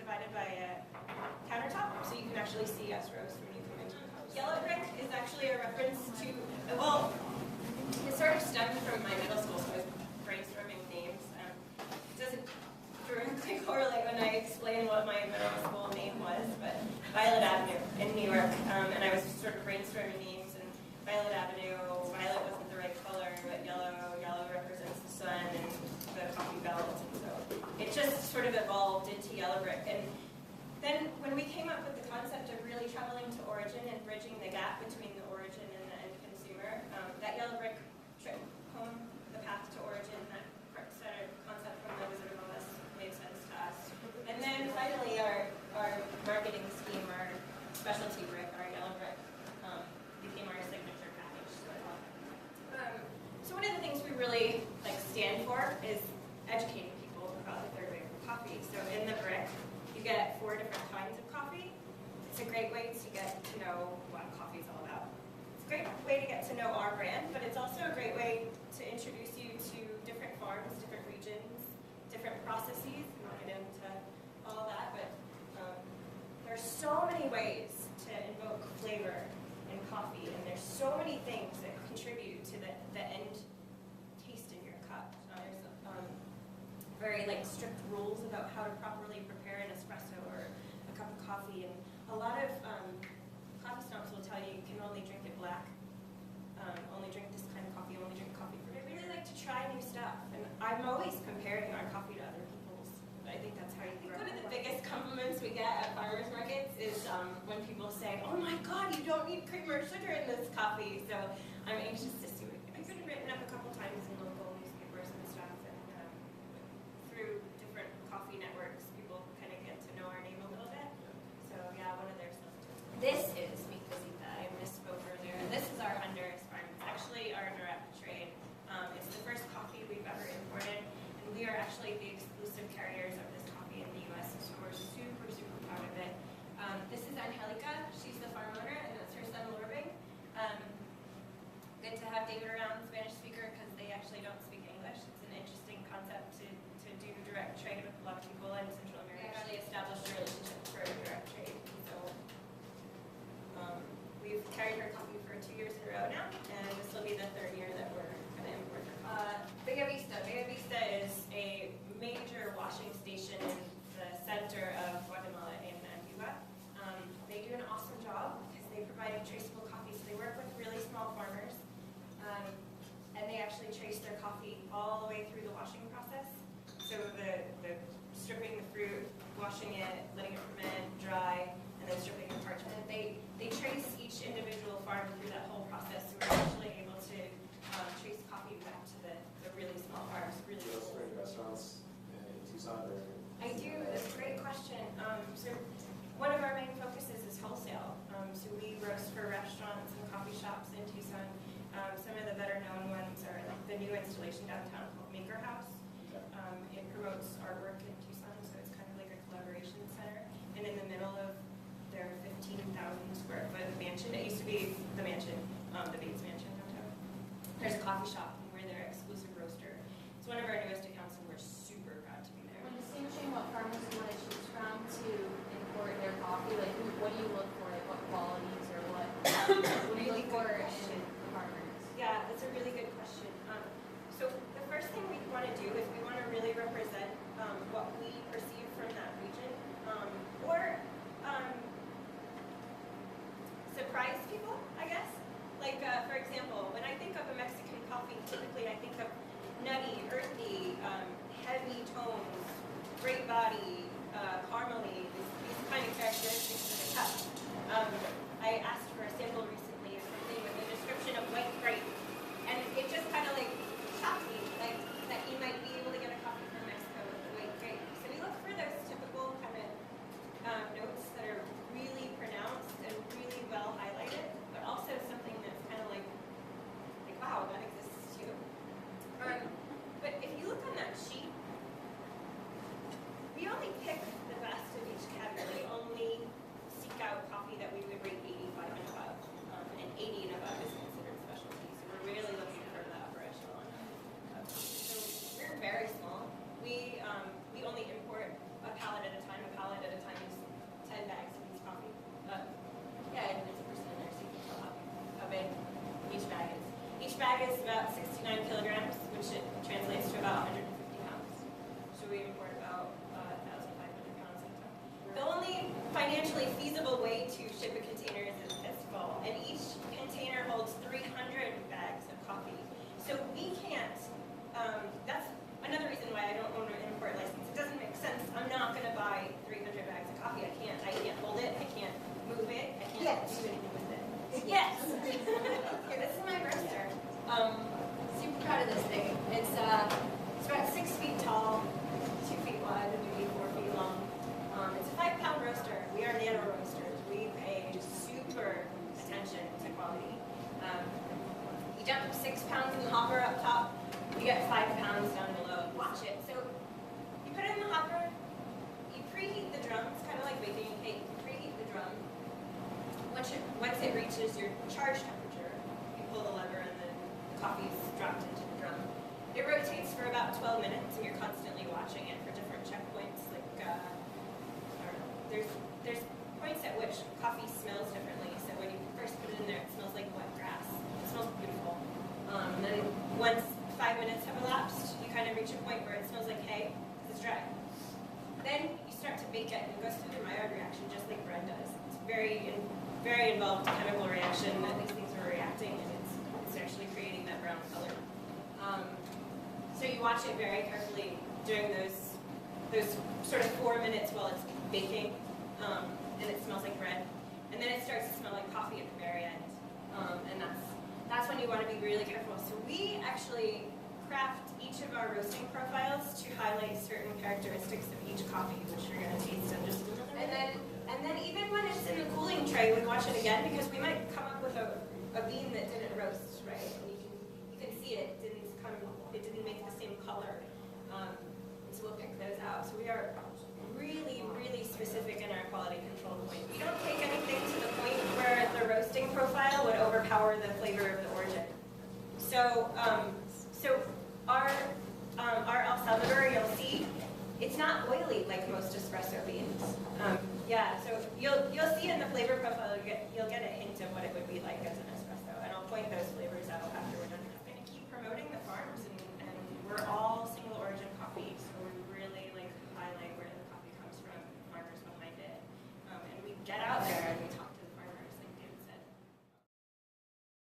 divided by a countertop, so you can actually see us roast when you come into the house. Yellow brick is actually a reference to, well, it sort of stemmed from my middle school, so I was brainstorming names. It doesn't directly correlate when I explain what my middle school name was, but Violet Avenue in New York, and I was sort of brainstorming names, and Violet Avenue, violet wasn't the right color, but yellow represents the sun and the coffee belt, and so it just sort of evolved into yellow brick. And then when we came up with the concept of really traveling to origin and bridging the gap between the origin and the end consumer, that yellow brick trip home, the path to origin, that concept from the Wizard of Oz made sense to us. And then finally our marketing scheme, our specialty brick, our yellow brick, became our signature package. So one of the things we really stand for is educating people about the third wave of coffee. So in the brick, you get 4 different kinds of coffee. It's a great way to get to know what coffee is all about. It's a great way to get to know our brand, but it's also a great way to introduce you to different farms, different regions, different processes. We won't get into all that, but there's so many ways to invoke flavor in coffee, and there's so many things that contribute to the end taste in your cup. There's very strict rules about how to properly prepare an espresso or a cup of coffee, and a lot of coffee snobs will tell you you can only drink it black, only drink this kind of coffee, only drink coffee. But I really like to try new stuff, and I'm always comparing our coffee to other people's. I think that's how you grow. One of the biggest compliments we get at farmers markets is when people say, "Oh my God, you don't need cream or sugar in this coffee." So I'm anxious to see it. I've been written up a couple times in local newspapers and stuff, and through different coffee networks, people kind of get to know our name a little bit. So yeah, one of their stuff. This is Mi Casita. I misspoke earlier. This is our Honduras farm. It's actually our direct trade. It's the first coffee we've ever imported, and we are actually the exclusive carriers of this coffee in the U.S., so we're super, super proud of it. This is Angelica. She's the farm owner, and that's her son, Lorbing. Good to have David around, Spanish speaker, because they actually don't speak English. It's an interesting concept to do direct trade with a lot of people in Central America. We actually established a relationship for direct trade. So we've carried her coffee for 2 years in a row now, and this will be the 3rd year that we're going to import her coffee. Bella Vista. Bella Vista is a major washing station in the center of Guatemala in Antigua. They do an awesome job because they provide traceable coffee. So they work with really small farmers, and they actually trace their coffee all the way through the washing process. So the stripping the fruit, washing it, letting it ferment, dry, and then stripping the parchment. They trace each individual farm through that whole process. So we're actually able to trace coffee back to the really small farms. Really do those for restaurants in Tucson? Or I do. That's a great question. So one of our main focuses is wholesale. So we roast for restaurants and coffee shops in Tucson. Some of the better known ones are the new installation downtown called Maker House. It promotes artwork in Tucson, so it's kind of like a collaboration center. And in the middle of their 15,000 square foot mansion, it used to be the mansion, the Bates Mansion downtown. There's a coffee shop, and we're their exclusive roaster. It's one of our newest accounts, and we're super proud to be there. When distinguishing what farmers you want to choose from to import their coffee, what do you look for? What qualities or what do you look for in farmers? Yeah, that's a really good question. So the first thing we want to do is we want to really represent what we about 69 kilograms, which it translates to about 150 pounds. So we import about 1,500 pounds at a time. The only financially feasible way to ship a container is this full, and each container holds 300 bags of coffee. So we can't, that's another reason why I don't own an import license. It doesn't make sense. I'm not going to buy 300 bags of coffee. I can't hold it. I can't move it. I can't do anything with it. Yes. Here, this is my roaster. Super proud of this thing. It's about 6 feet tall, 2 feet wide, and maybe 4 feet long. It's a 5-pound roaster. We are nano roasters. We pay super attention to quality. You dump 6 pounds in the hopper up top, you get 5 pounds down below. Watch it. So you put it in the hopper, you preheat the drum. It's kind of like baking a cake. You preheat the drum. Once it reaches your charge temperature, you pull the lever and then the coffee's dropped into the drum. It rotates for about 12 minutes, and you're constantly watching it for different checkpoints. Like, I don't know, there's points at which coffee smells differently. So when you first put it in there, it smells like wet grass. It smells beautiful. And then once 5 minutes have elapsed, you kind of reach a point where it smells like hay, because it's dry. Then you start to bake it, and it goes through the Maillard reaction just like bread does. It's very involved chemical reaction that these things are reacting, and it's actually creating that brown color. So you watch it very carefully during those sort of 4 minutes while it's baking, and it smells like bread. And then it starts to smell like coffee at the very end, and that's when you want to be really careful. So we actually craft each of our roasting profiles to highlight certain characteristics of each coffee, which you're going to taste in just another minute. And then even when it's in the cooling tray, we watch it again because we might come up with a bean that didn't roast right, and you can see it didn't make the same color. So we'll pick those out. So we are really, really specific in our quality control point. We don't take anything to the point where the roasting profile would overpower the flavor of the origin. So, our El Salvador, you'll see, it's not oily like most espresso beans. So you'll see in the flavor profile, you'll get a hint of what it would be like as an espresso, and I'll point those flavors out after we're done. I'm going to keep promoting the farms, and we're all